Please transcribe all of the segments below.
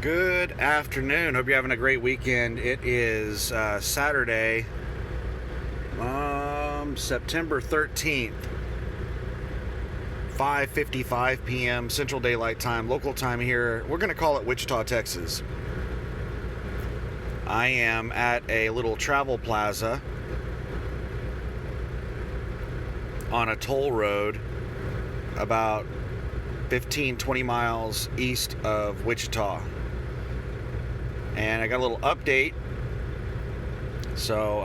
Good afternoon. Hope you're having a great weekend. It is Saturday, September 13th, 5:55 p.m. Central Daylight Time, local time here. We're going to call it Wichita, Texas. I am at a little travel plaza on a toll road about 15-20 miles east of Wichita. And I got a little update. So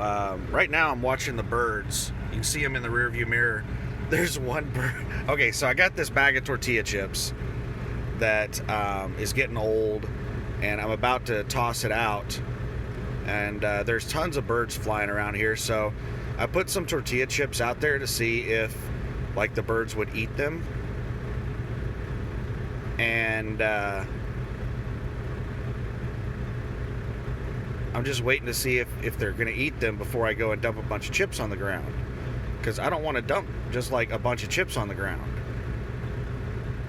right now I'm watching the birds. You can see them in the rearview mirror. There's one bird. Okay, so I got this bag of tortilla chips that is getting old, and I'm about to toss it out. And there's tons of birds flying around here, so I put some tortilla chips out there to see if, like, the birds would eat them. And I'm just waiting to see if they're going to eat them before I go and dump a bunch of chips on the ground. Because I don't want to dump just like a bunch of chips on the ground.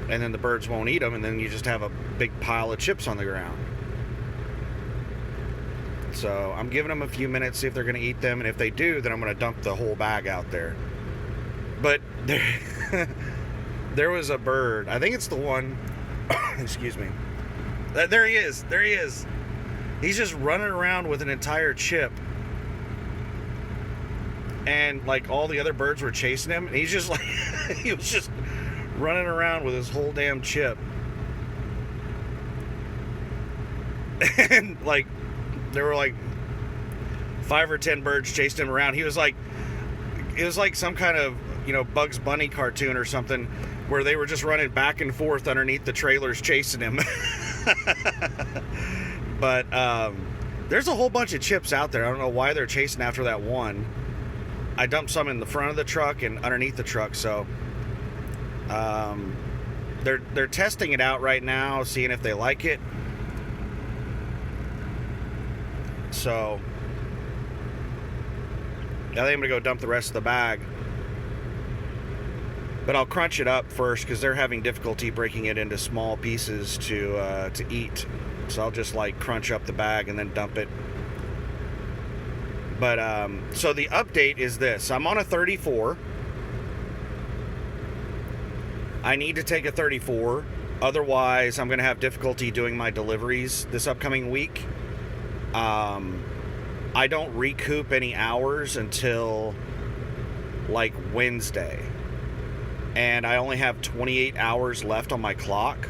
And then the birds won't eat them, and then you just have a big pile of chips on the ground. So I'm giving them a few minutes, see if they're going to eat them. And if they do, then I'm going to dump the whole bag out there. But there was a bird. I think it's the one... excuse me. There he is. There he is. He's just running around with an entire chip. And, like, all the other birds were chasing him. And he's just, like, he was just running around with his whole damn chip. And, like, there were, like, 5 or 10 birds chasing him around. He was, like, it was like some kind of, Bugs Bunny cartoon or something, where they were just running back and forth underneath the trailers chasing him. But there's a whole bunch of chips out there. I don't know why they're chasing after that one. I dumped some in the front of the truck and underneath the truck, so they're testing it out right now, seeing if they like it. So I think I'm gonna go dump the rest of the bag. But I'll crunch it up first because they're having difficulty breaking it into small pieces to eat. So I'll just, like, crunch up the bag and then dump it. But so the update is this: I'm on a 34. I need to take a 34, otherwise I'm going to have difficulty doing my deliveries this upcoming week. I don't recoup any hours until, like, Wednesday. And I only have 28 hours left on my clock.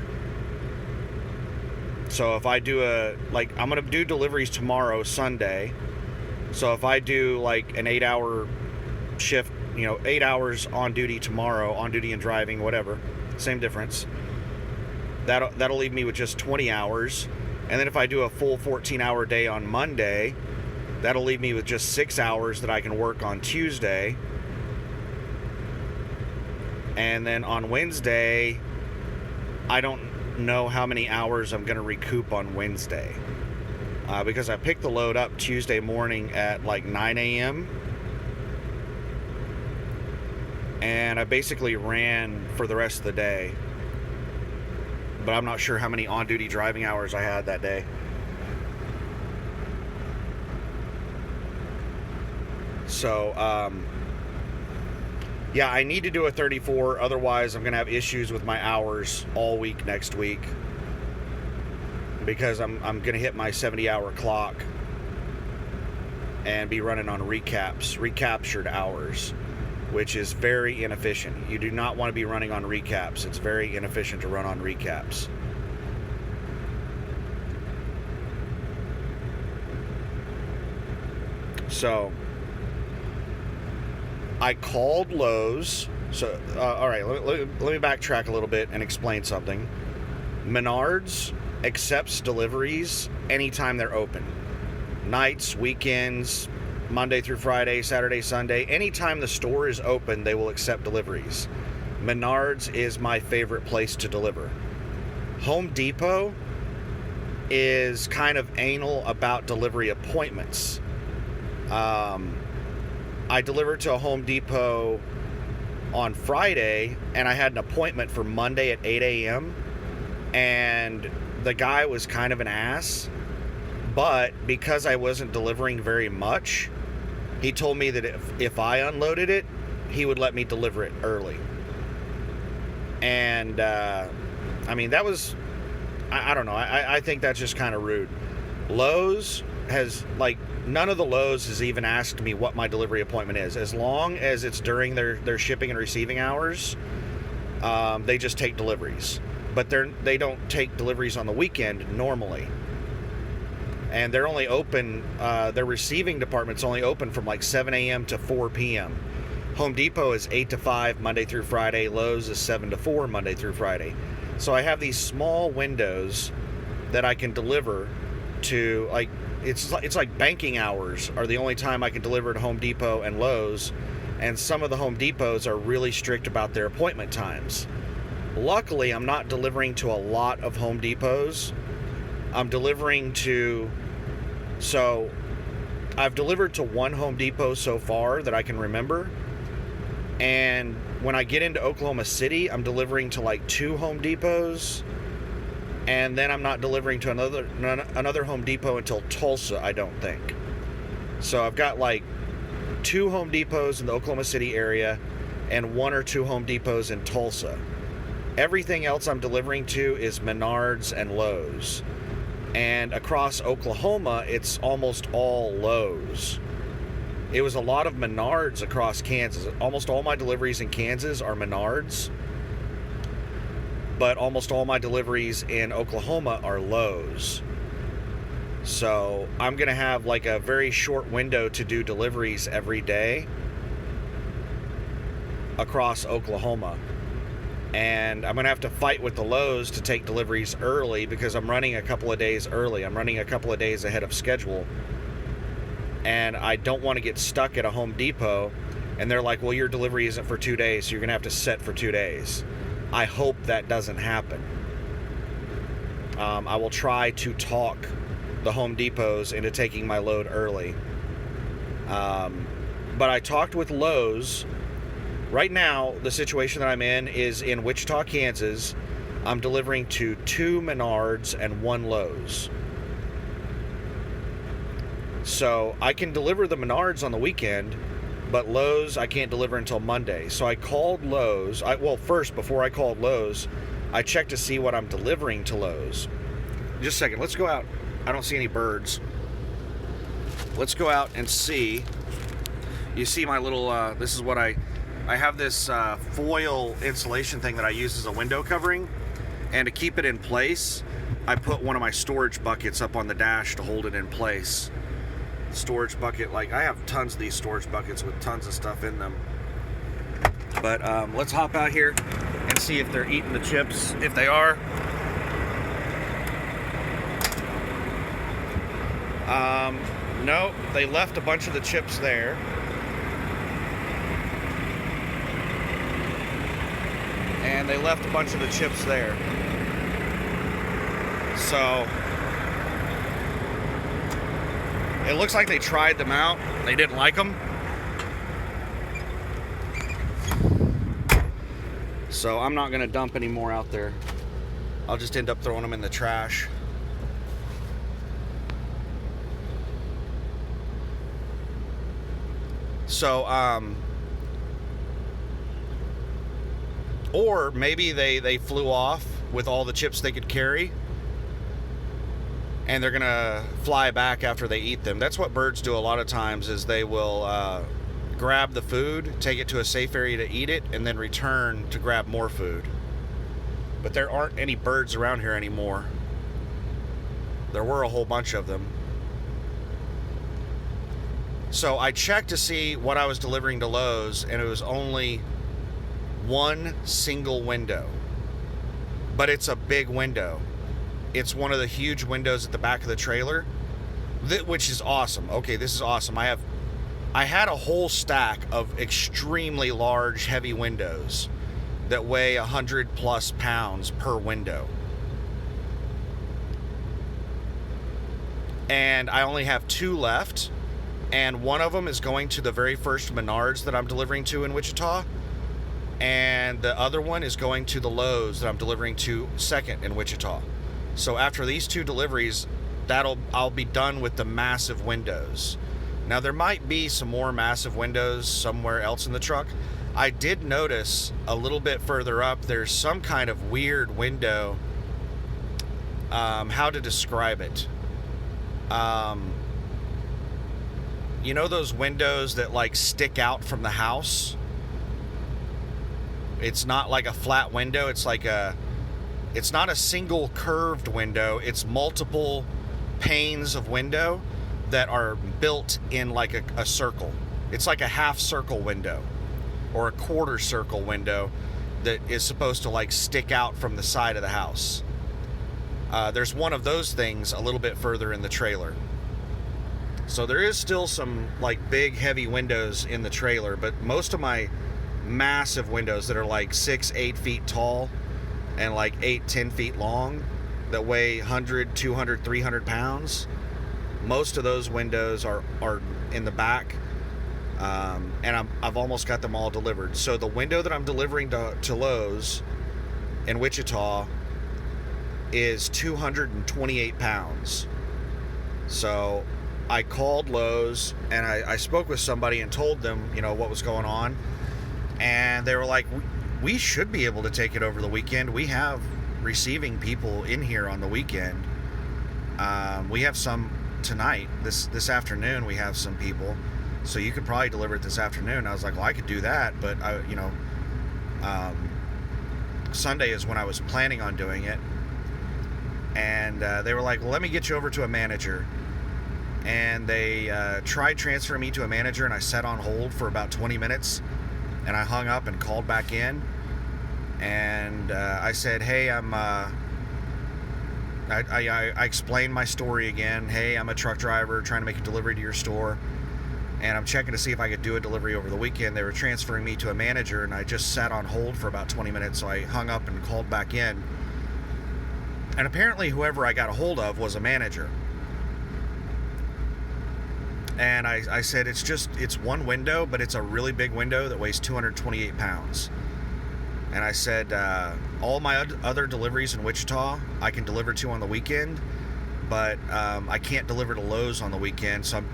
So if I do I'm going to do deliveries tomorrow, Sunday. So if I do, like, an 8-hour shift, 8 hours on duty tomorrow, on duty and driving, whatever, same difference. That'll leave me with just 20 hours. And then if I do a full 14-hour day on Monday, that'll leave me with just 6 hours that I can work on Tuesday. And then on Wednesday, I don't know how many hours I'm going to recoup on Wednesday. Because I picked the load up Tuesday morning at like 9 a.m. And I basically ran for the rest of the day. But I'm not sure how many on-duty driving hours I had that day. So, yeah, I need to do a 34, otherwise I'm going to have issues with my hours all week next week. Because I'm going to hit my 70-hour clock and be running on recaptured hours, which is very inefficient. You do not want to be running on recaps. It's very inefficient to run on recaps. So I called Lowe's. So, all right, let me backtrack a little bit and explain something. Menards accepts deliveries anytime they're open. Nights, weekends, Monday through Friday, Saturday, Sunday. Anytime the store is open, they will accept deliveries. Menards is my favorite place to deliver. Home Depot is kind of anal about delivery appointments. I delivered to a Home Depot on Friday, and I had an appointment for Monday at 8 a.m., and the guy was kind of an ass, but because I wasn't delivering very much, he told me that if I unloaded it, he would let me deliver it early. And, I mean, that was, I don't know, I think that's just kind of rude. Lowe's has, like, none of the Lowe's has even asked me what my delivery appointment is. As long as it's during their shipping and receiving hours, they just take deliveries. But they don't take deliveries on the weekend normally. And they're only open, their receiving department's only open from like 7 a.m. to 4 p.m. Home Depot is 8 to 5 Monday through Friday. Lowe's is 7 to 4 Monday through Friday. So I have these small windows that I can deliver to, like, it's like banking hours are the only time I can deliver to Home Depot and Lowe's. And some of the Home Depots are really strict about their appointment times. Luckily, I'm not delivering to a lot of Home Depots. I'm delivering to... So, I've delivered to one Home Depot so far that I can remember. And when I get into Oklahoma City, I'm delivering to like 2 Home Depots. And then I'm not delivering to another Home Depot until Tulsa, I don't think. So I've got like 2 Home Depots in the Oklahoma City area and 1 or 2 Home Depots in Tulsa. Everything else I'm delivering to is Menards and Lowe's. And across Oklahoma, it's almost all Lowe's. It was a lot of Menards across Kansas. Almost all my deliveries in Kansas are Menards. But almost all my deliveries in Oklahoma are Lowe's. So I'm going to have like a very short window to do deliveries every day across Oklahoma. And I'm going to have to fight with the Lowe's to take deliveries early because I'm running a couple of days early. I'm running a couple of days ahead of schedule. And I don't want to get stuck at a Home Depot and they're like, well, your delivery isn't for 2 days, so you're going to have to set for 2 days. I hope that doesn't happen. I will try to talk the Home Depots into taking my load early. But I talked with Lowe's. Right now, the situation that I'm in is in Wichita, Kansas. I'm delivering to 2 Menards and 1 Lowe's. So I can deliver the Menards on the weekend, but Lowe's I can't deliver until Monday. So I called Lowe's. First, before I called Lowe's, I checked to see what I'm delivering to Lowe's. Just a second. Let's go out. I don't see any birds. Let's go out and see. You see my little, this is what I have this foil insulation thing that I use as a window covering. And to keep it in place, I put one of my storage buckets up on the dash to hold it in place. Storage bucket, like I have tons of these storage buckets with tons of stuff in them. But let's hop out here and see if they're eating the chips. If they are, no, they left a bunch of the chips there. And they left a bunch of the chips there. So it looks like they tried them out. They didn't like them. So I'm not going to dump any more out there. I'll just end up throwing them in the trash. So, or maybe they flew off with all the chips they could carry. And they're going to fly back after they eat them. That's what birds do a lot of times, is they will grab the food, take it to a safe area to eat it, and then return to grab more food. But there aren't any birds around here anymore. There were a whole bunch of them. So I checked to see what I was delivering to Lowe's, and it was only one single window. But it's a big window. It's one of the huge windows at the back of the trailer, which is awesome. Okay, this is awesome. I had a whole stack of extremely large, heavy windows that weigh 100+ pounds per window. And I only have 2 left, and one of them is going to the very first Menards that I'm delivering to in Wichita, and the other one is going to the Lowe's that I'm delivering to second in Wichita. So after these 2 deliveries, I'll be done with the massive windows. Now there might be some more massive windows somewhere else in the truck. I did notice a little bit further up there's some kind of weird window. How to describe it? You know those windows that like stick out from the house? It's not like a flat window. It's not a single curved window. It's multiple panes of window that are built in like a circle. It's like a half circle window or a quarter circle window that is supposed to like stick out from the side of the house. There's one of those things a little bit further in the trailer. So there is still some like big heavy windows in the trailer, but most of my massive windows that are like 6-8 feet tall and like 8-10 feet long that weigh 100, 200, 300 pounds, most of those windows are in the back, and I've almost got them all delivered. So the window that I'm delivering to Lowe's in Wichita is 228 pounds. So I called Lowe's and I spoke with somebody and told them, what was going on. And they were like, we should be able to take it over the weekend. We have receiving people in here on the weekend. We have some tonight, this afternoon, we have some people. So you could probably deliver it this afternoon. I was like, well, I could do that. But, Sunday is when I was planning on doing it. And they were like, well, let me get you over to a manager. And they tried transferring me to a manager, and I sat on hold for about 20 minutes. And I hung up and called back in. And I said, hey, I explained my story again. Hey, I'm a truck driver trying to make a delivery to your store. And I'm checking to see if I could do a delivery over the weekend. They were transferring me to a manager, and I just sat on hold for about 20 minutes. So I hung up and called back in. And apparently whoever I got a hold of was a manager. And I said, it's one window, but it's a really big window that weighs 228 pounds. And I said, all my other deliveries in Wichita, I can deliver to on the weekend, but I can't deliver to Lowe's on the weekend. So I'm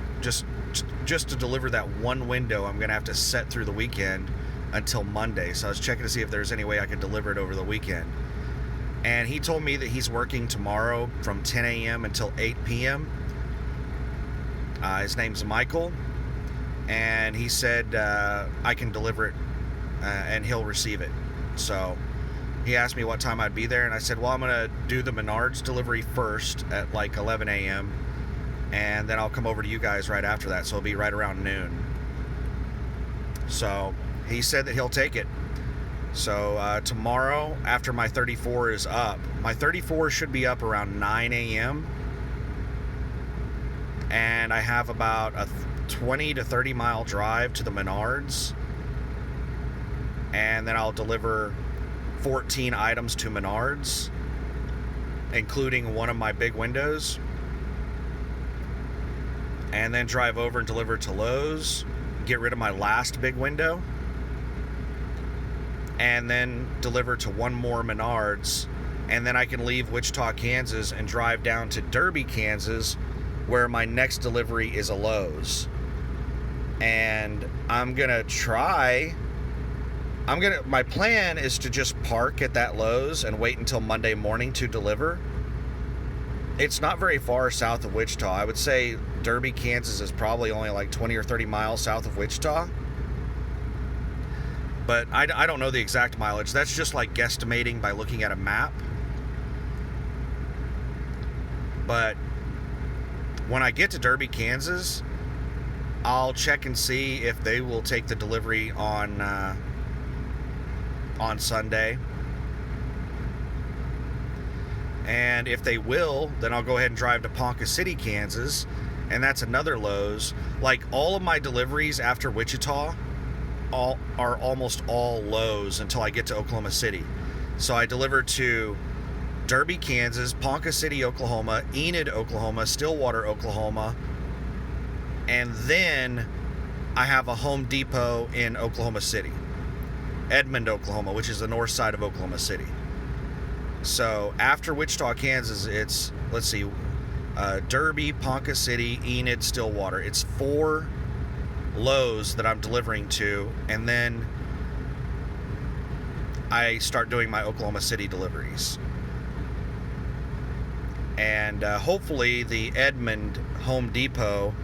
just to deliver that one window, I'm going to have to set through the weekend until Monday. So I was checking to see if there's any way I could deliver it over the weekend. And he told me that he's working tomorrow from 10 a.m. until 8 p.m. His name's Michael, and he said I can deliver it and he'll receive it. So he asked me what time I'd be there, and I said, well, I'm going to do the Menards delivery first at like 11 a.m., and then I'll come over to you guys right after that, so it'll be right around noon. So he said that he'll take it. So tomorrow, after my 34 is up, my 34 should be up around 9 a.m., and I have about a 20 to 30 mile drive to the Menards, and then I'll deliver 14 items to Menards, including one of my big windows, and then drive over and deliver to Lowe's, get rid of my last big window, and then deliver to one more Menards, and then I can leave Wichita, Kansas, and drive down to Derby, Kansas, where my next delivery is a Lowe's. And my plan is to just park at that Lowe's and wait until Monday morning to deliver. It's not very far south of Wichita. I would say Derby, Kansas is probably only like 20 or 30 miles south of Wichita. But I don't know the exact mileage. That's just like guesstimating by looking at a map. But when I get to Derby, Kansas, I'll check and see if they will take the delivery on Sunday. And if they will, then I'll go ahead and drive to Ponca City, Kansas, and that's another Lowe's. Like all of my deliveries after Wichita are almost all Lowe's until I get to Oklahoma City. So I deliver to Derby, Kansas, Ponca City, Oklahoma, Enid, Oklahoma, Stillwater, Oklahoma, and then I have a Home Depot in Oklahoma City, Edmond, Oklahoma, which is the north side of Oklahoma City. So after Wichita, Kansas, it's, let's see, Derby, Ponca City, Enid, Stillwater. It's 4 Lowe's that I'm delivering to, and then I start doing my Oklahoma City deliveries. And hopefully the Edmond Home Depot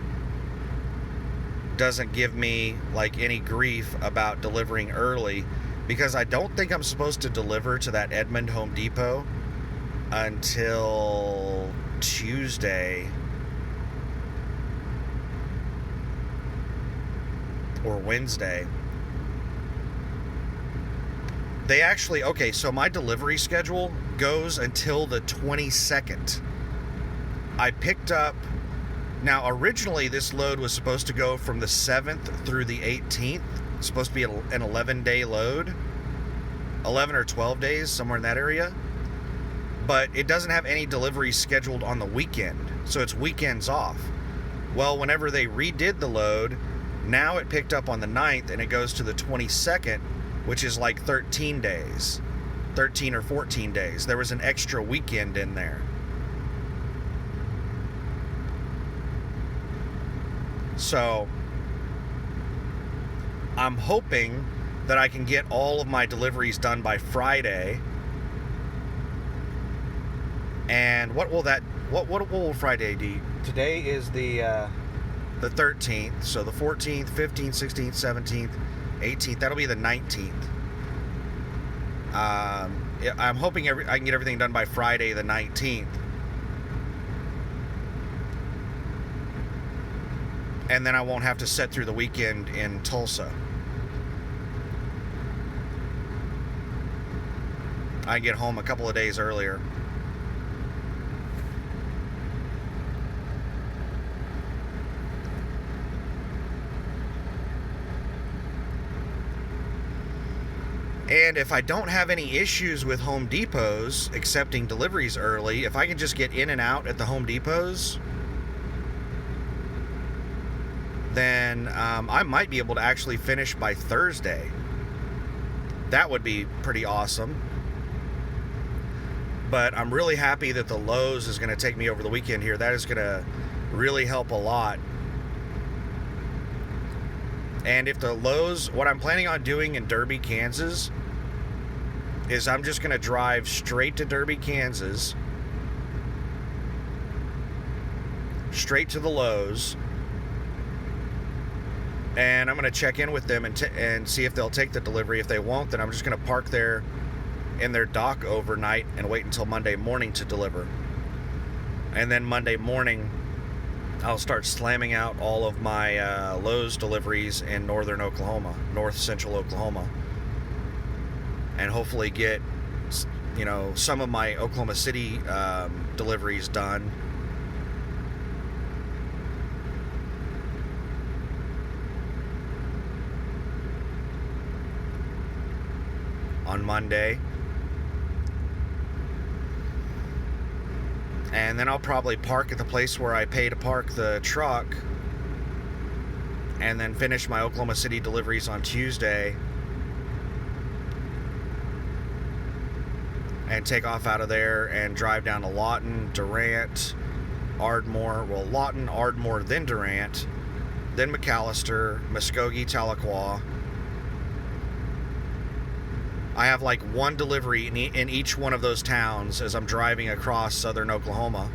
doesn't give me like any grief about delivering early, because I don't think I'm supposed to deliver to that Edmond Home Depot until Tuesday or Wednesday. They actually, okay, so my delivery schedule goes until the 22nd. I picked up, now originally this load was supposed to go from the 7th through the 18th. It's supposed to be an 11-day load, 11 or 12 days, somewhere in that area. But it doesn't have any deliveries scheduled on the weekend, so it's weekends off. Well, whenever they redid the load, now it picked up on the 9th and it goes to the 22nd, which is like 13 days, 13 or 14 days. There was an extra weekend in there. So I'm hoping that I can get all of my deliveries done by Friday. And what will Friday be? Today is the 13th, so the 14th, 15th, 16th, 17th, 18th, that'll be the 19th. I'm hoping I can get everything done by Friday the 19th. And then I won't have to sit through the weekend in Tulsa. I get home a couple of days earlier. And if I don't have any issues with Home Depots accepting deliveries early, if I can just get in and out at the Home Depots, then I might be able to actually finish by Thursday. That would be pretty awesome. But I'm really happy that the Lowe's is going to take me over the weekend here. That is going to really help a lot. And if the Lowe's, what I'm planning on doing in Derby, Kansas, is I'm just going to drive straight to Derby, Kansas, straight to the Lowe's, and I'm going to check in with them and see if they'll take the delivery. If they won't, then I'm just going to park there in their dock overnight and wait until Monday morning to deliver. And then Monday morning, I'll start slamming out all of my Lowe's deliveries in northern Oklahoma, north central Oklahoma, and hopefully get, some of my Oklahoma City deliveries done. On Monday. And then I'll probably park at the place where I pay to park the truck, and then finish my Oklahoma City deliveries on Tuesday, and take off out of there and drive down to Lawton, Durant, Ardmore. Well, Lawton, Ardmore, then Durant, then McAllister, Muskogee, Tahlequah. I have like one delivery in each one of those towns as I'm driving across southern Oklahoma.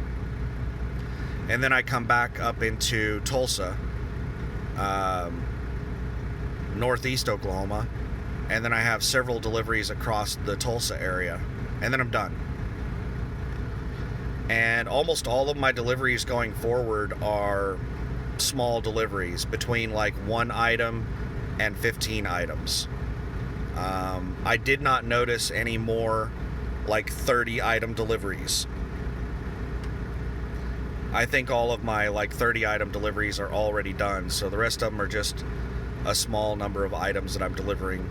And then I come back up into Tulsa, northeast Oklahoma. And then I have several deliveries across the Tulsa area. And then I'm done. And almost all of my deliveries going forward are small deliveries, between like 1 item and 15 items. I did not notice any more like 30 item deliveries. I think all of my like 30 item deliveries are already done, so the rest of them are just a small number of items that I'm delivering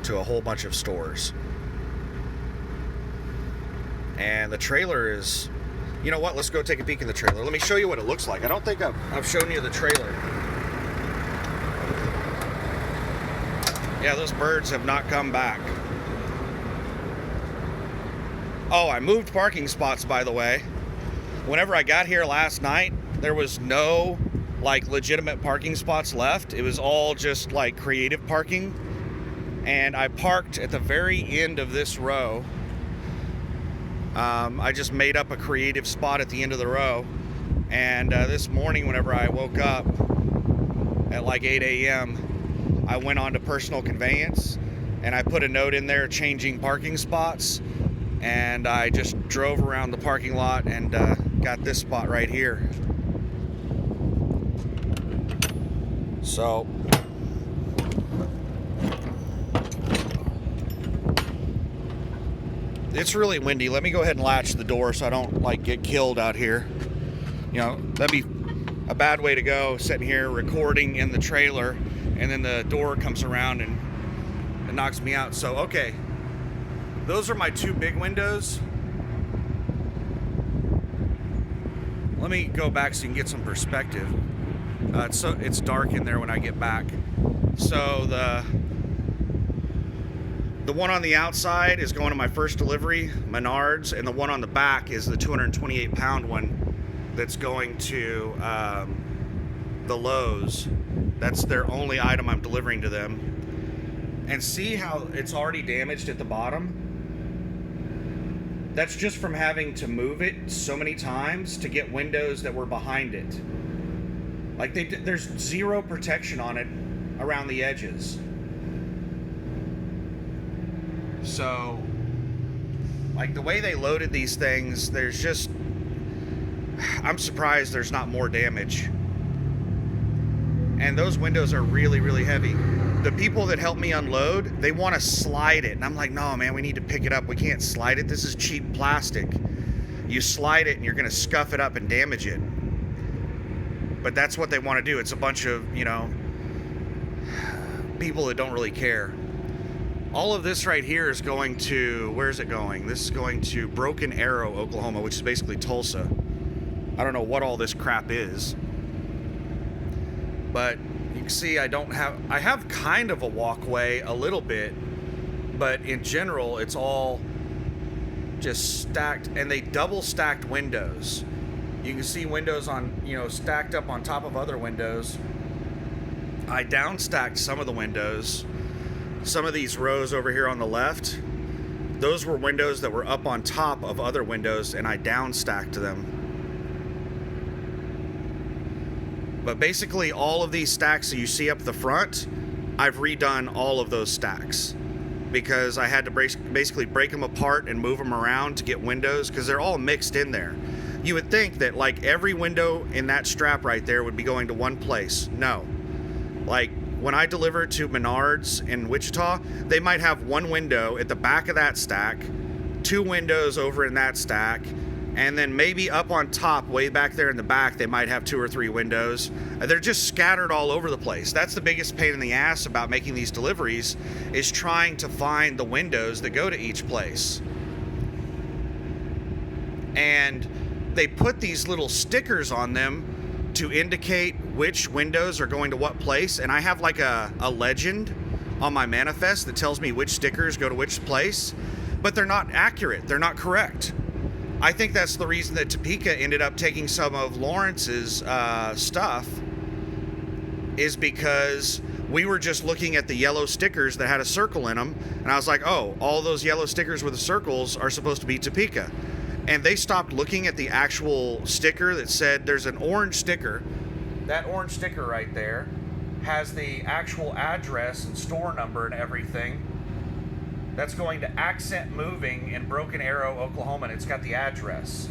to a whole bunch of stores. And the trailer is, you know what, let's go take a peek in the trailer. Let me show you what it looks like. I don't think I've shown you the trailer. Yeah, those birds have not come back. Oh, I moved parking spots, by the way. Whenever I got here last night, there was no like legitimate parking spots left. It was all just like creative parking. And I parked at the very end of this row. I just made up a creative spot at the end of the row. And this morning, whenever I woke up at like 8 a.m., I went on to personal conveyance and I put a note in there changing parking spots. And I just drove around the parking lot and got this spot right here. So it's really windy. Let me go ahead and latch the door so I don't like get killed out here. You know, that'd be a bad way to go, sitting here recording in the trailer and then the door comes around and it knocks me out. So okay, those are my two big windows. Let me go back so you can get some perspective. It's dark in there when I get back. So the one on the outside is going to my first delivery, Menards, and the one on the back is the 228-pound one that's going to the Lowe's. That's their only item I'm delivering to them. And see how it's already damaged at the bottom? That's just from having to move it so many times to get windows that were behind it. Like there's zero protection on it around the edges. So, like the way they loaded these things, there's just, I'm surprised there's not more damage. And those windows are really, really heavy. The people that help me unload, they want to slide it. And I'm like, no, man, we need to pick it up. We can't slide it. This is cheap plastic. You slide it and you're going to scuff it up and damage it. But that's what they want to do. It's a bunch of, you know, people that don't really care. All of this right here is going to, where's it going? This is going to Broken Arrow, Oklahoma, which is basically Tulsa. I don't know what all this crap is. But you can see I have kind of a walkway a little bit, but in general it's all just stacked, and they double stacked windows. You can see windows on, you know, stacked up on top of other windows. I down stacked some of the windows. Some of these rows over here on the left, those were windows that were up on top of other windows, and I down stacked them. But basically all of these stacks that you see up the front, I've redone all of those stacks because I had to basically break them apart and move them around to get windows because they're all mixed in there. You would think that like every window in that strap right there would be going to one place. No. Like when I deliver to Menards in Wichita, they might have one window at the back of that stack, two windows over in that stack, and then maybe up on top, way back there in the back, they might have two or three windows. They're just scattered all over the place. That's the biggest pain in the ass about making these deliveries, is trying to find the windows that go to each place. And they put these little stickers on them to indicate which windows are going to what place. And I have like a legend on my manifest that tells me which stickers go to which place, but they're not accurate. They're not correct. I think that's the reason that Topeka ended up taking some of Lawrence's stuff, is because we were just looking at the yellow stickers that had a circle in them, and I was like, oh, all those yellow stickers with the circles are supposed to be Topeka. And they stopped looking at the actual sticker that said there's an orange sticker. That orange sticker right there has the actual address and store number and everything. That's going to Accent Moving in Broken Arrow, Oklahoma, and it's got the address.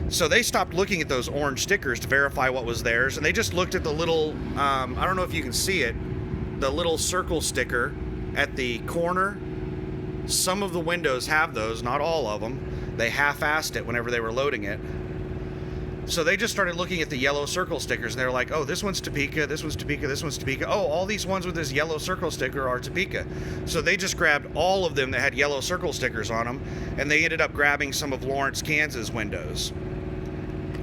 So they stopped looking at those orange stickers to verify what was theirs, and they just looked at the little, I don't know if you can see it, the little circle sticker at the corner. Some of the windows have those, not all of them. They half-assed it whenever they were loading it. So they just started looking at the yellow circle stickers, and they were like, oh, this one's Topeka, this one's Topeka, this one's Topeka. Oh, all these ones with this yellow circle sticker are Topeka. So they just grabbed all of them that had yellow circle stickers on them, and they ended up grabbing some of Lawrence, Kansas windows.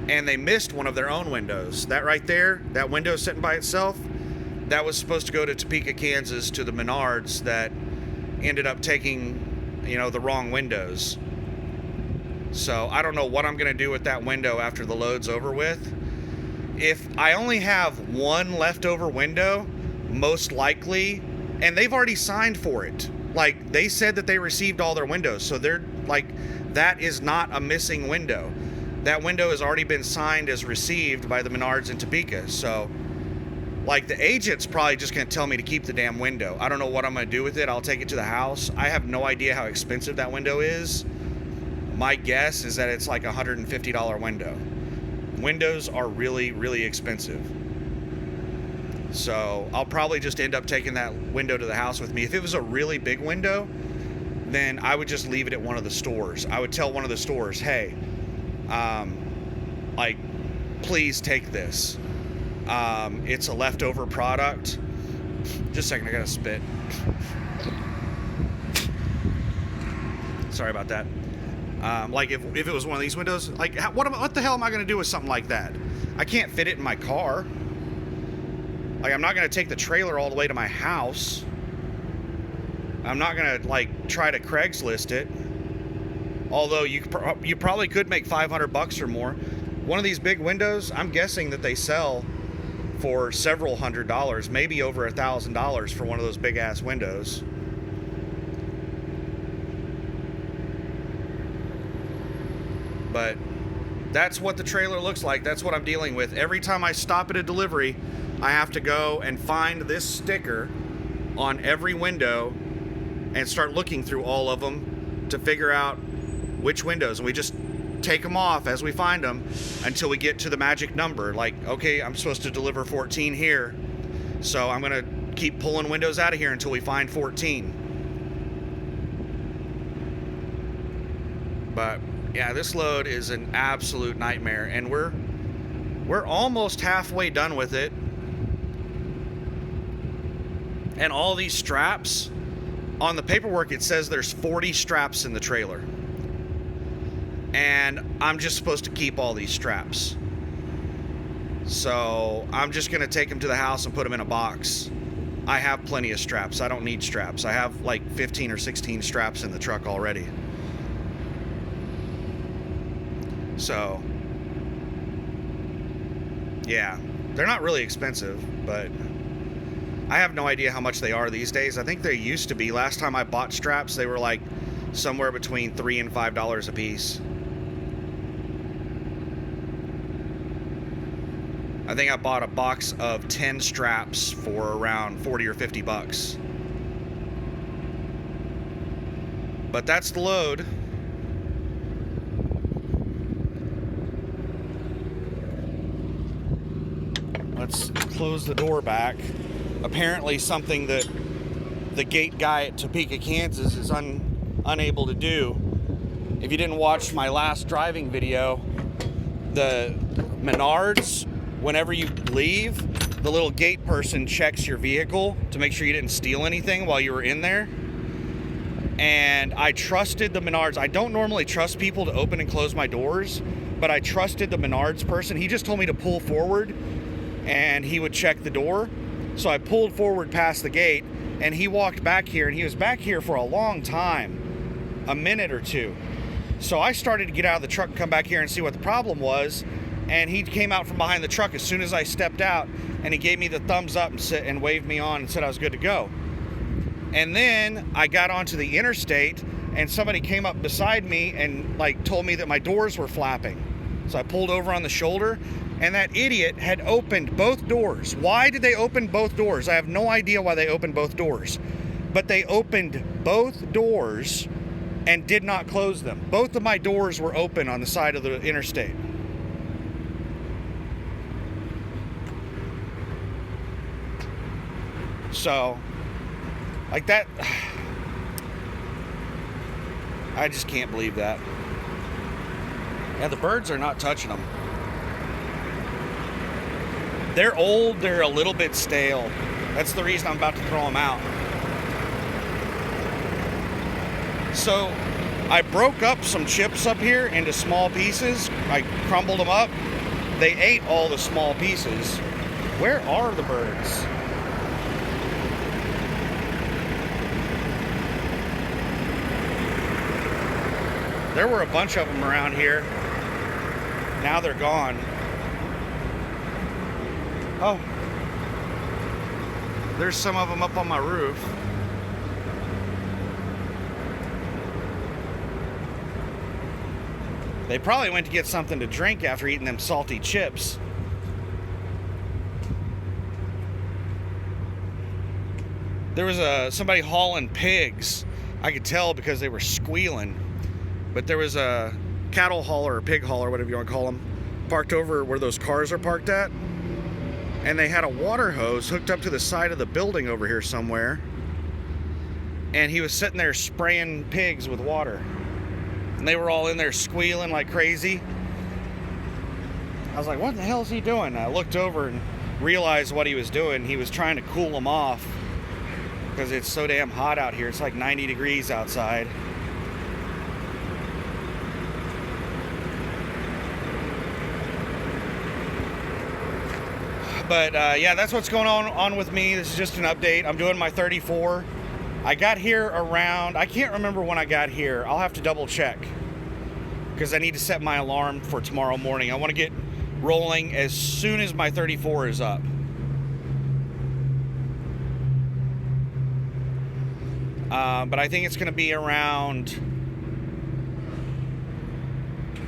And they missed one of their own windows. That right there, that window sitting by itself, that was supposed to go to Topeka, Kansas, to the Menards that ended up taking you know, the wrong windows. So I don't know what I'm going to do with that window after the load's over with. If I only have one leftover window, most likely, and they've already signed for it. Like, they said that they received all their windows, so they're like, that is not a missing window. That window has already been signed as received by the Menards in Topeka. So, like, the agent's probably just going to tell me to keep the damn window. I don't know what I'm going to do with it. I'll take it to the house. I have no idea how expensive that window is. My guess is that it's like a $150 window. Windows are really, really expensive. So I'll probably just end up taking that window to the house with me. If it was a really big window, then I would just leave it at one of the stores. I would tell one of the stores, hey, like, please take this. It's a leftover product. Just a second, I gotta spit. Sorry about that. Like, if it was one of these windows, like, what the hell am I gonna do with something like that? I can't fit it in my car. Like, I'm not going to take the trailer all the way to my house. I'm not going to, like, try to Craigslist it. Although you probably could make $500 or more. One of these big windows, I'm guessing that they sell for several $100s, maybe over $1,000 for one of those big-ass windows. But that's what the trailer looks like. That's what I'm dealing with. Every time I stop at a delivery, I have to go and find this sticker on every window and start looking through all of them to figure out which windows. And we just take them off as we find them until we get to the magic number. Like, okay, I'm supposed to deliver 14 here, so I'm going to keep pulling windows out of here until we find 14. But yeah, this load is an absolute nightmare, and we're almost halfway done with it. And all these straps, on the paperwork it says there's 40 straps in the trailer. And I'm just supposed to keep all these straps. So I'm just going to take them to the house and put them in a box. I have plenty of straps. I don't need straps. I have like 15 or 16 straps in the truck already. So, yeah, they're not really expensive, but I have no idea how much they are these days. I think they used to be. Last time I bought straps, they were like somewhere between $3 and $5 a piece. I think I bought a box of 10 straps for around 40 or 50 bucks. But that's the load. Let's close the door back. Apparently something that the gate guy at Topeka, Kansas is unable to do. If you didn't watch my last driving video, the Menards, whenever you leave, the little gate person checks your vehicle to make sure you didn't steal anything while you were in there. And I trusted the Menards. I don't normally trust people to open and close my doors, but I trusted the Menards person. He just told me to pull forward and he would check the door. So I pulled forward past the gate, and he walked back here, and he was back here for a long time, a minute or two. So I started to get out of the truck and come back here and see what the problem was, and he came out from behind the truck as soon as I stepped out, and he gave me the thumbs up and waved me on and said I was good to go. And then I got onto the interstate, and somebody came up beside me and like told me that my doors were flapping. So I pulled over on the shoulder, and that idiot had opened both doors. Why did they open both doors? I have no idea why they opened both doors. But they opened both doors and did not close them. Both of my doors were open on the side of the interstate. So, like that, I just can't believe that. Yeah, the birds are not touching them. They're old, they're a little bit stale. That's the reason I'm about to throw them out. So, I broke up some chips up here into small pieces. I crumbled them up. They ate all the small pieces. Where are the birds? There were a bunch of them around here. Now they're gone. Oh, there's some of them up on my roof. They probably went to get something to drink after eating them salty chips. There was somebody hauling pigs. I could tell because they were squealing. But there was a cattle hauler or pig hauler, whatever you want to call them, parked over where those cars are parked at. And they had a water hose hooked up to the side of the building over here somewhere. And he was sitting there spraying pigs with water. And they were all in there squealing like crazy. I was like, what the hell is he doing? I looked over and realized what he was doing. He was trying to cool them off because it's so damn hot out here. It's like 90 degrees outside. But yeah, that's what's going on with me. This is just an update. I'm doing my 34. I got here around, I can't remember when I got here. I'll have to double check because I need to set my alarm for tomorrow morning. I want to get rolling as soon as my 34 is up. But I think it's going to be around,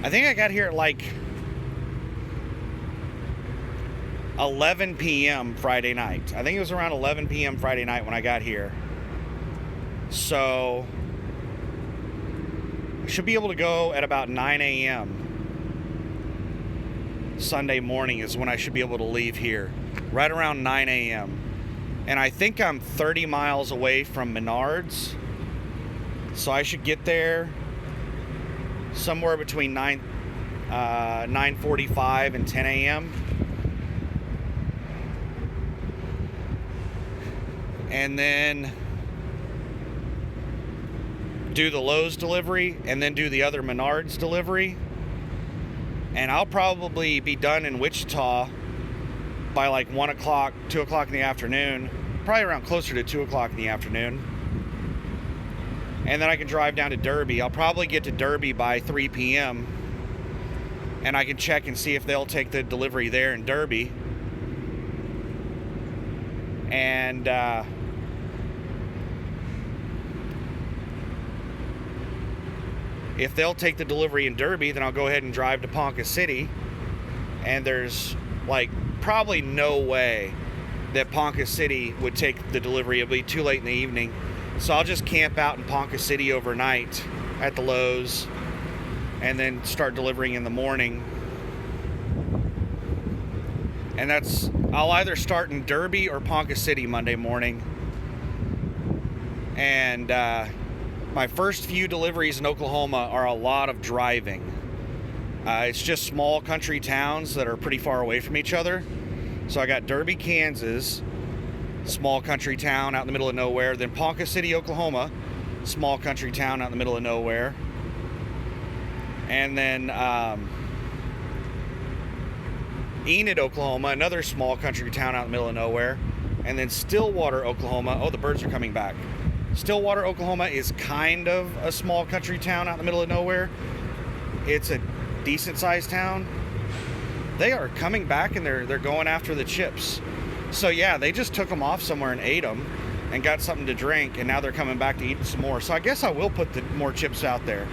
I think I got here at like 11 p.m. Friday night. I think it was around 11 p.m. Friday night when I got here. So I should be able to go at about 9 a.m. Sunday morning is when I should be able to leave here. Right around 9 a.m. And I think I'm 30 miles away from Menards. So I should get there somewhere between 9:45 and 10 a.m. And then do the Lowe's delivery and then do the other Menards delivery. And I'll probably be done in Wichita by like 1 o'clock, 2 o'clock in the afternoon. Probably around closer to 2 o'clock in the afternoon. And then I can drive down to Derby. I'll probably get to Derby by 3 p.m. And I can check and see if they'll take the delivery there in Derby. And if they'll take the delivery in Derby, then I'll go ahead and drive to Ponca City. And there's like probably no way that Ponca City would take the delivery. It'll be too late in the evening. So I'll just camp out in Ponca City overnight at the Lowe's and then start delivering in the morning. And I'll either start in Derby or Ponca City Monday morning. And my first few deliveries in Oklahoma are a lot of driving. It's just small country towns that are pretty far away from each other. So I got Derby, Kansas, small country town out in the middle of nowhere. Then Ponca City, Oklahoma, small country town out in the middle of nowhere. And then Enid, Oklahoma, another small country town out in the middle of nowhere. And then Stillwater, Oklahoma. Oh, the birds are coming back. Stillwater, Oklahoma is kind of a small country town out in the middle of nowhere. It's a decent sized town. They are coming back and they're going after the chips. So yeah, they just took them off somewhere and ate them and got something to drink, and now they're coming back to eat some more. So I guess I will put more chips out there.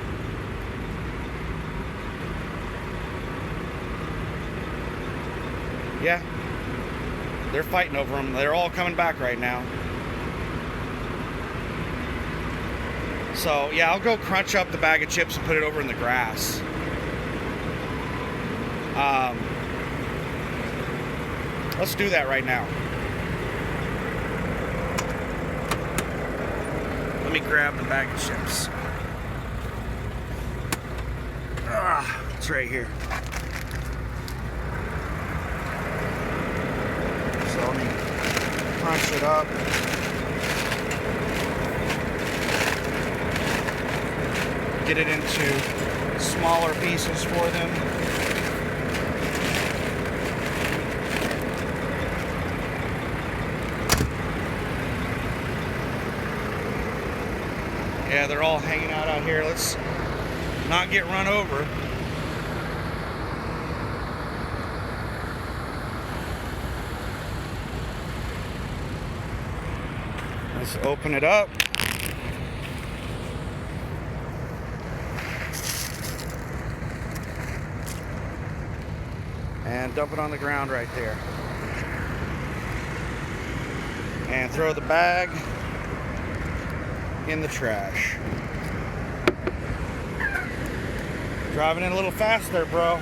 Yeah, they're fighting over them. They're all coming back right now. So yeah, I'll go crunch up the bag of chips and put it over in the grass. Let's do that right now. Let me grab the bag of chips. It's right here. So let me crunch it up. Get it into smaller pieces for them. Yeah, they're all hanging out here. not get run over. Let's open it up. And dump it on the ground right there. And throw the bag in the trash. Driving in a little fast there, bro.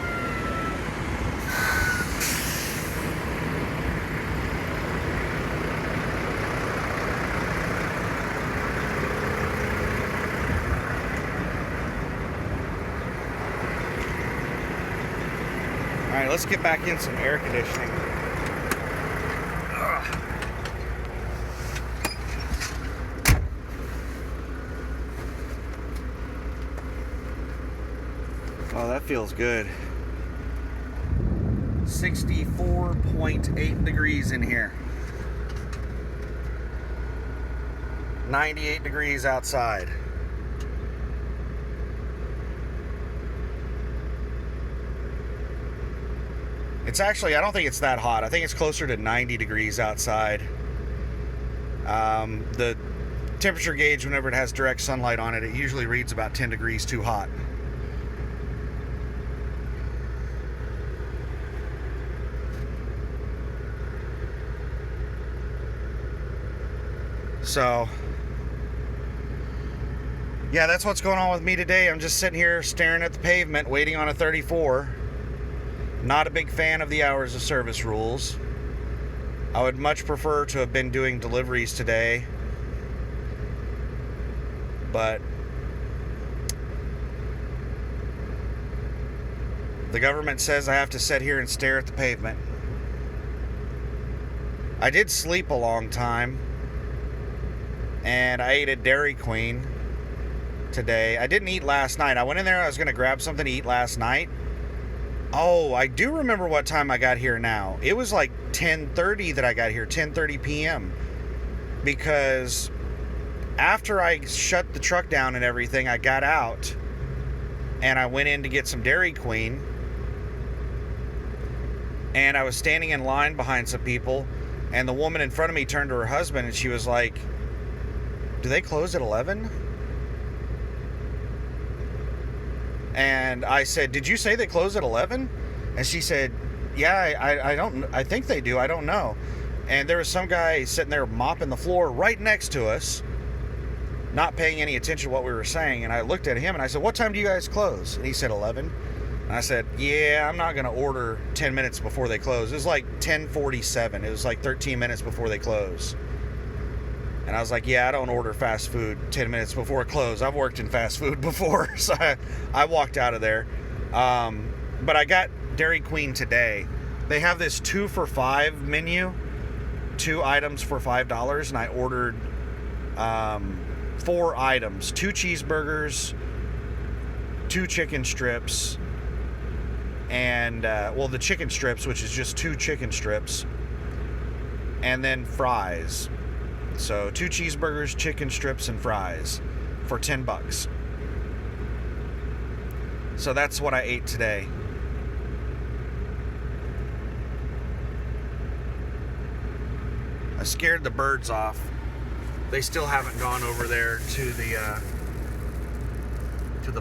All right, let's get back in some air conditioning. Oh, that feels good. 64.8 degrees in here. 98 degrees outside. It's actually, I don't think it's that hot. I think it's closer to 90 degrees outside. The temperature gauge, whenever it has direct sunlight on it, it usually reads about 10 degrees too hot. So, yeah, that's what's going on with me today. I'm just sitting here staring at the pavement, waiting on a 34. Not a big fan of the hours of service rules. I would much prefer to have been doing deliveries today, but the government says I have to sit here and stare at the pavement. I did sleep a long time, and I ate at Dairy Queen today. I didn't eat last night. I went in there, I was going to grab something to eat last night. Oh, I do remember what time I got here now. It was like 10:30 that I got here, 10:30 p.m. Because after I shut the truck down and everything, I got out and I went in to get some Dairy Queen. And I was standing in line behind some people, and the woman in front of me turned to her husband and she was like, "Do they close at 11? And I said, "Did you say they close at 11? And she said, "Yeah, I think they do. I don't know." And there was some guy sitting there mopping the floor right next to us, not paying any attention to what we were saying. And I looked at him and I said, "What time do you guys close?" And he said 11. And I said, "Yeah, I'm not going to order 10 minutes before they close." It was like 10:47. It was like 13 minutes before they close. And I was like, "Yeah, I don't order fast food 10 minutes before it closes. I've worked in fast food before." So I walked out of there. But I got Dairy Queen today. They have this 2 for $5 menu, 2 items for $5. And I ordered 4 items, 2 cheeseburgers, 2 chicken strips, and, the chicken strips, which is just 2 chicken strips, and then fries. So 2 cheeseburgers, chicken strips, and fries for $10. So that's what I ate today. I scared the birds off. They still haven't gone over there to the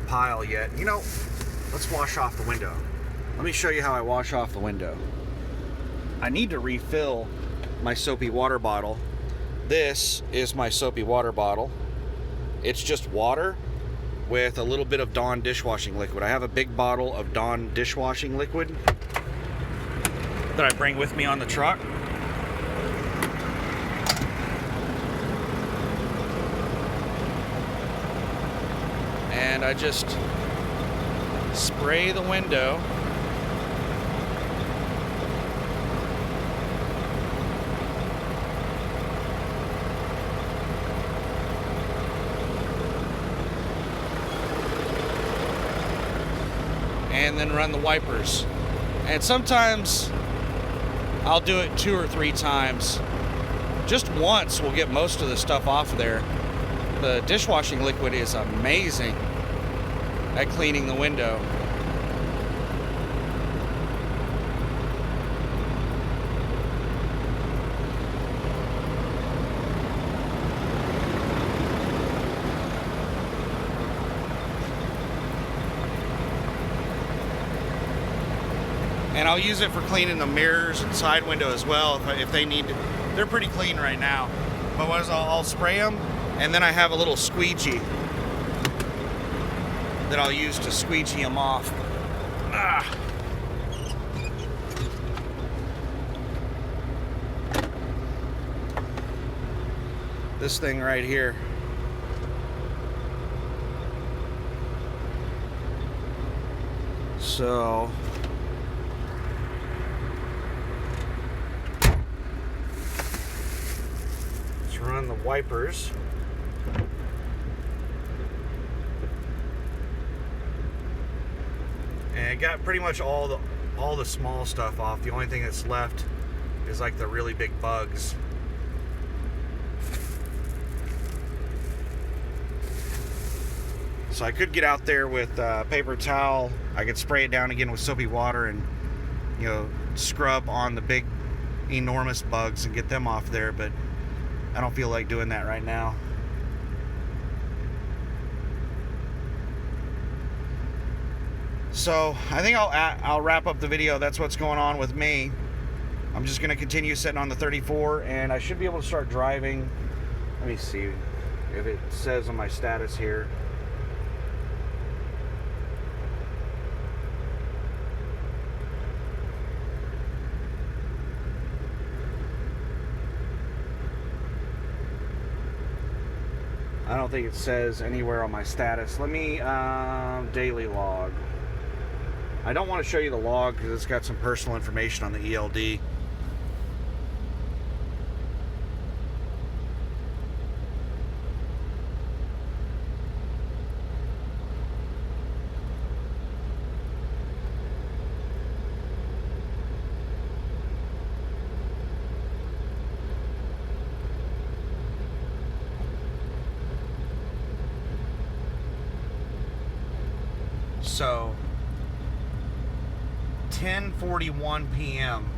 pile yet. You know, let's wash off the window. Let me show you how I wash off the window. I need to refill my soapy water bottle. This is my soapy water bottle. It's just water with a little bit of Dawn dishwashing liquid. I have a big bottle of Dawn dishwashing liquid that I bring with me on the truck. And I just spray the window. And then run the wipers. And sometimes I'll do it 2 or 3 times. Just once we'll get most of the stuff off of there. The dishwashing liquid is amazing. at cleaning the window. And I'll use it for cleaning the mirrors and side window as well if they need to. They're pretty clean right now. But what is, I'll spray them, and then I have a little squeegee that I'll use to squeegee them off. This thing right here. So let's run the wipers. And it got pretty much all the small stuff off. The only thing that's left is like the really big bugs. So I could get out there with paper towel. I could spray it down again with soapy water and, you know, scrub on the big, enormous bugs and get them off there, but I don't feel like doing that right now. So I think I'll wrap up the video. That's what's going on with me. I'm just going to continue sitting on the 34, and I should be able to start driving. Let me see if it says on my status here. I don't think it says anywhere on my status. Let me, daily log. I don't want to show you the log because it's got some personal information on the ELD. So 10:41 p.m.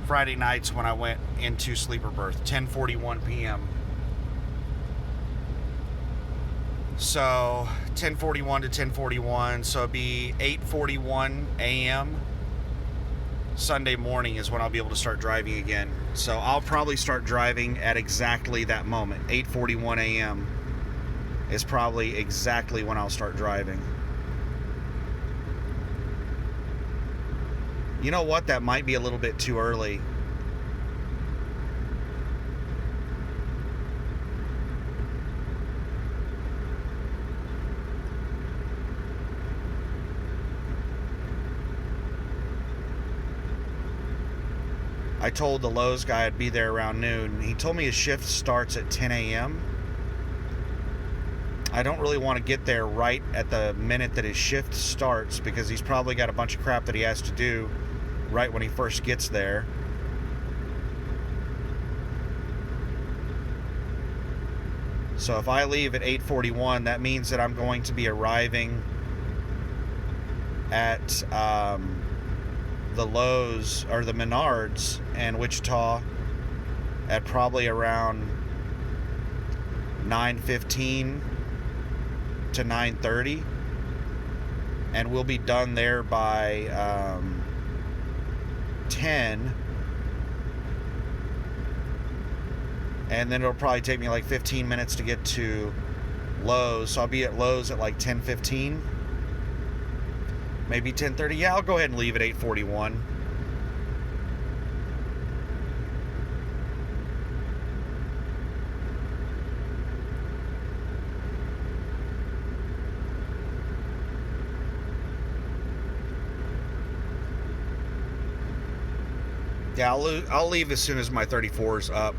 Friday nights when I went into sleeper berth. 10:41 p.m. So 10:41 to 10:41, so it'd be 8:41 a.m. Sunday morning is when I'll be able to start driving again. So I'll probably start driving at exactly that moment. 8:41 a.m. is probably exactly when I'll start driving. You know what? That might be a little bit too early. I told the Lowe's guy I'd be there around noon. He told me his shift starts at 10 a.m. I don't really want to get there right at the minute that his shift starts because he's probably got a bunch of crap that he has to do right when he first gets there. So if I leave at 8:41, that means that I'm going to be arriving at the Lowe's or the Menards in Wichita at probably around 9:15 to 9:30, and we'll be done there by 10, and then it'll probably take me like 15 minutes to get to Lowe's, so I'll be at Lowe's at like 10:15, maybe 10:30. Yeah, I'll go ahead and leave at 8:41. Yeah, I'll leave as soon as my 34's up.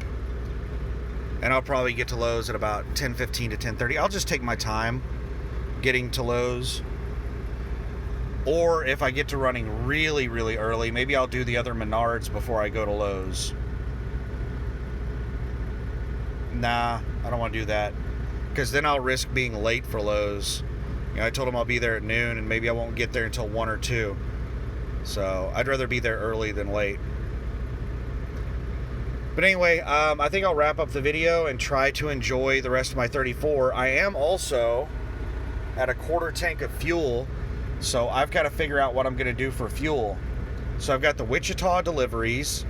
And I'll probably get to Lowe's at about 10:15 to 10:30. I'll just take my time getting to Lowe's. Or if I get to running really, really early, maybe I'll do the other Menards before I go to Lowe's. Nah, I don't want to do that. because then I'll risk being late for Lowe's. I told them I'll be there at noon, and maybe I won't get there until 1 or 2. So I'd rather be there early than late. But anyway, I think I'll wrap up the video and try to enjoy the rest of my 34. I am also at a quarter tank of fuel, so I've got to figure out what I'm going to do for fuel. So I've got the Wichita deliveries.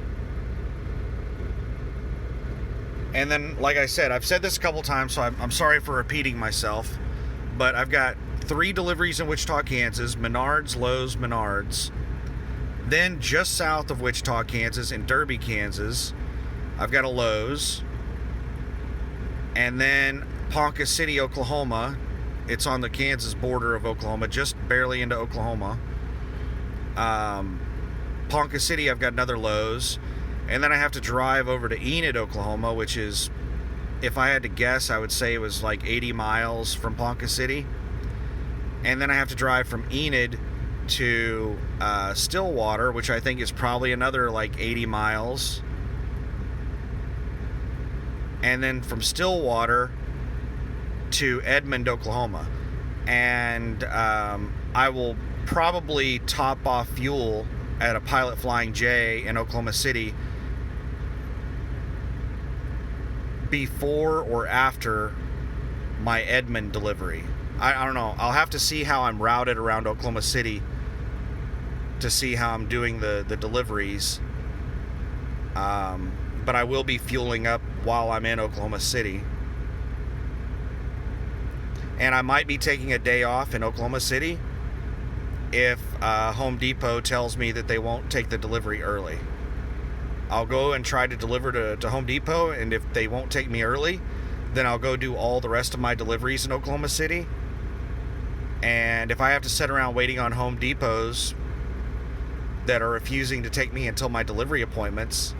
And then, like I said, I've said this a couple times, so I'm sorry for repeating myself. But I've got 3 deliveries in Wichita, Kansas. Menards, Lowe's, Menards. Then just south of Wichita, Kansas, in Derby, Kansas, I've got a Lowe's. And then Ponca City, Oklahoma. It's on the Kansas border of Oklahoma, just barely into Oklahoma. Ponca City, I've got another Lowe's. And then I have to drive over to Enid, Oklahoma, which is, if I had to guess, I would say it was like 80 miles from Ponca City. And then I have to drive from Enid to Stillwater, which I think is probably another like 80 miles. And then from Stillwater to Edmond, Oklahoma. And I will probably top off fuel at a Pilot Flying J in Oklahoma City before or after my Edmond delivery. I don't know. I'll have to see how I'm routed around Oklahoma City to see how I'm doing the deliveries. But I will be fueling up while I'm in Oklahoma City. And I might be taking a day off in Oklahoma City if Home Depot tells me that they won't take the delivery early. I'll go and try to deliver to Home Depot, and if they won't take me early, then I'll go do all the rest of my deliveries in Oklahoma City. And if I have to sit around waiting on Home Depots that are refusing to take me until my delivery appointments,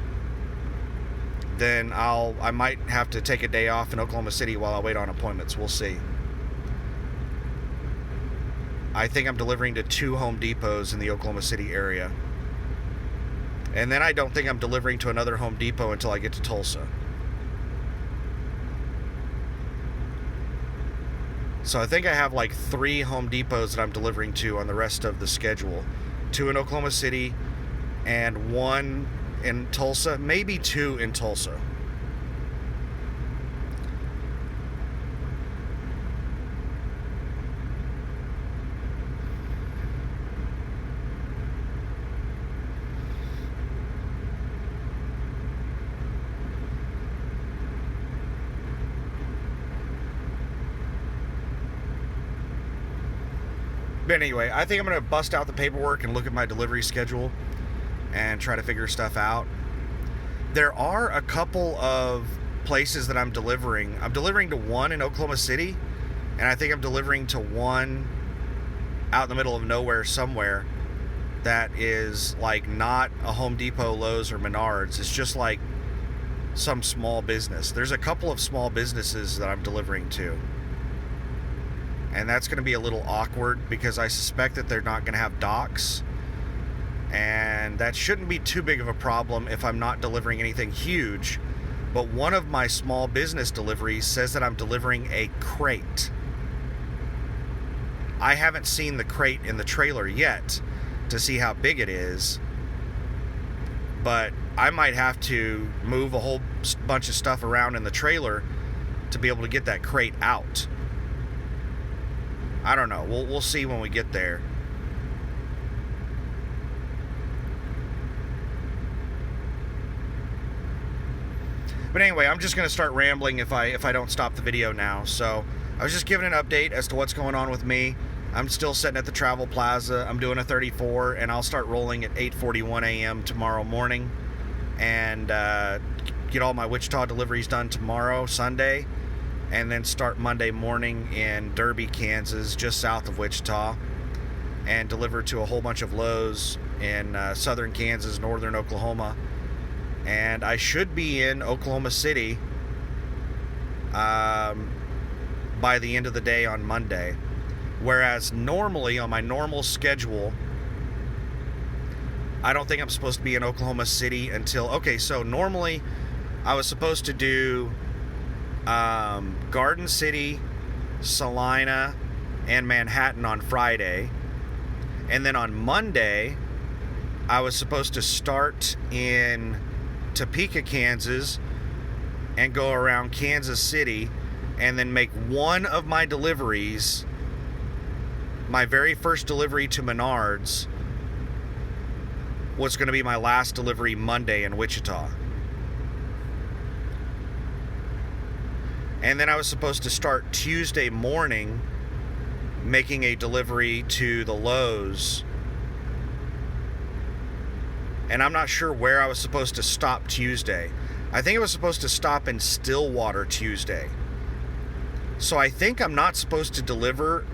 then I might have to take a day off in Oklahoma City while I wait on appointments. We'll see. I think I'm delivering to 2 Home Depots in the Oklahoma City area. And then I don't think I'm delivering to another Home Depot until I get to Tulsa. So I think I have like 3 Home Depots that I'm delivering to on the rest of the schedule. 2 in Oklahoma City and 1 in Tulsa, maybe 2 in Tulsa. But anyway, I think I'm going to bust out the paperwork and look at my delivery schedule and try to figure stuff out. There are a couple of places that I'm delivering. I'm delivering to 1 in Oklahoma City, and I think I'm delivering to 1 out in the middle of nowhere somewhere that is like not a Home Depot, Lowe's, or Menards. It's just like some small business. There's a couple of small businesses that I'm delivering to. And that's going to be a little awkward because I suspect that they're not going to have docks. And that shouldn't be too big of a problem if I'm not delivering anything huge. But one of my small business deliveries says that I'm delivering a crate. I haven't seen the crate in the trailer yet to see how big it is. But I might have to move a whole bunch of stuff around in the trailer to be able to get that crate out. I don't know. We'll see when we get there. But anyway, I'm just going to start rambling if I don't stop the video now. So I was just giving an update as to what's going on with me. I'm still sitting at the Travel Plaza. I'm doing a 34, and I'll start rolling at 8:41 a.m. tomorrow morning, and get all my Wichita deliveries done tomorrow, Sunday. And then start Monday morning in Derby, Kansas, just south of Wichita, and deliver to a whole bunch of Lowe's in southern Kansas, northern Oklahoma. And I should be in Oklahoma City by the end of the day on Monday. Whereas normally on my normal schedule, I don't think I'm supposed to be in Oklahoma City until... Okay, so normally I was supposed to do Garden City, Salina, and Manhattan on Friday. And then on Monday, I was supposed to start in Topeka, Kansas, and go around Kansas City, and then make one of my deliveries, my very first delivery to Menards, was going to be my last delivery Monday in Wichita. And then I was supposed to start Tuesday morning making a delivery to the Lowe's. And I'm not sure where I was supposed to stop Tuesday. I think I was supposed to stop in Stillwater Tuesday. So I think I'm not supposed to deliver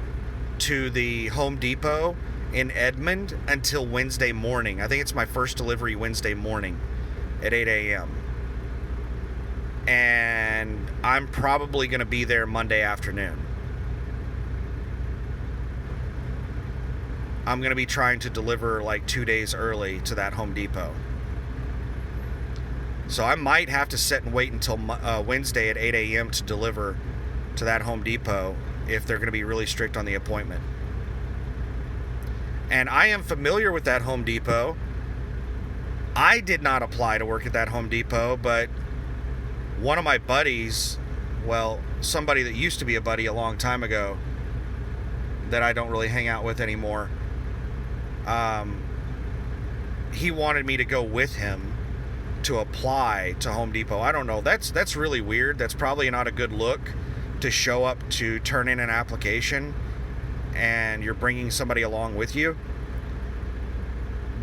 to the Home Depot in Edmond until Wednesday morning. I think it's my first delivery Wednesday morning at 8 a.m. And I'm probably going to be there Monday afternoon. I'm going to be trying to deliver like 2 days early to that Home Depot. So I might have to sit and wait until Wednesday at 8 a.m. to deliver to that Home Depot if they're going to be really strict on the appointment. And I am familiar with that Home Depot. I did not apply to work at that Home Depot, but one of my buddies, well, somebody that used to be a buddy a long time ago that I don't really hang out with anymore, he wanted me to go with him to apply to Home Depot. I don't know. That's really weird. That's probably not a good look to show up to turn in an application and you're bringing somebody along with you.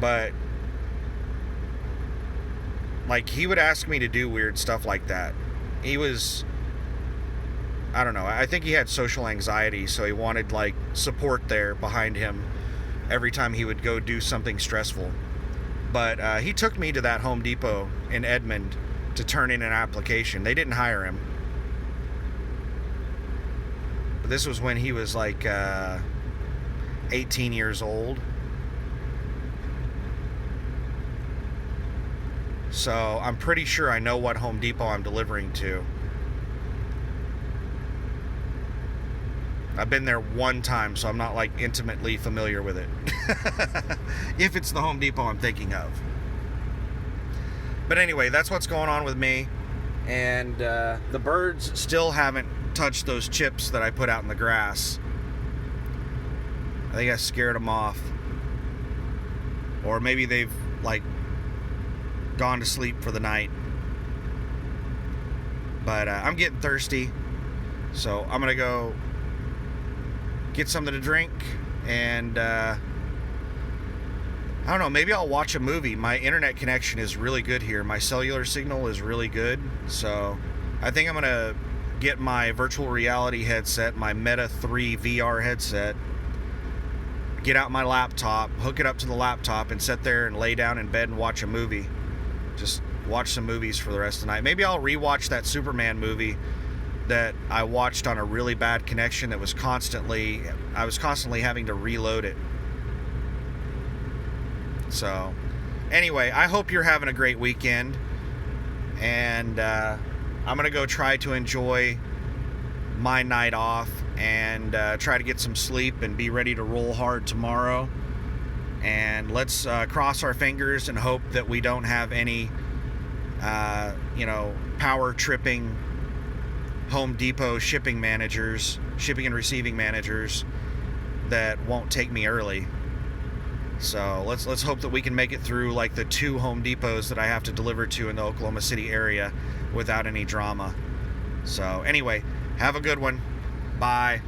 But like, he would ask me to do weird stuff like that. He was, I don't know, I think he had social anxiety, so he wanted like support there behind him every time he would go do something stressful. But he took me to that Home Depot in Edmond to turn in an application. They didn't hire him. But this was when he was like 18 years old. So I'm pretty sure I know what Home Depot I'm delivering to. I've been there one time, so I'm not like intimately familiar with it. If it's the Home Depot I'm thinking of. But anyway, that's what's going on with me. And the birds still haven't touched those chips that I put out in the grass. I think I scared them off. Or maybe they've like gone to sleep for the night. But I'm getting thirsty, so I'm gonna go get something to drink, and I don't know, maybe I'll watch a movie. My internet connection is really good here. My cellular signal is really good, so I think I'm gonna get my virtual reality headset, my Meta 3 VR headset, get out my laptop, hook it up to the laptop, and sit there and lay down in bed and watch a movie. Just watch some movies for the rest of the night. Maybe I'll rewatch that Superman movie that I watched on a really bad connection that I was constantly having to reload it. So anyway, I hope you're having a great weekend, and I'm gonna go try to enjoy my night off and try to get some sleep and be ready to roll hard tomorrow. And let's cross our fingers and hope that we don't have any power tripping Home Depot shipping and receiving managers that won't take me early. So let's hope that we can make it through like the 2 Home Depots that I have to deliver to in the Oklahoma City area without any drama. So anyway, have a good one. Bye.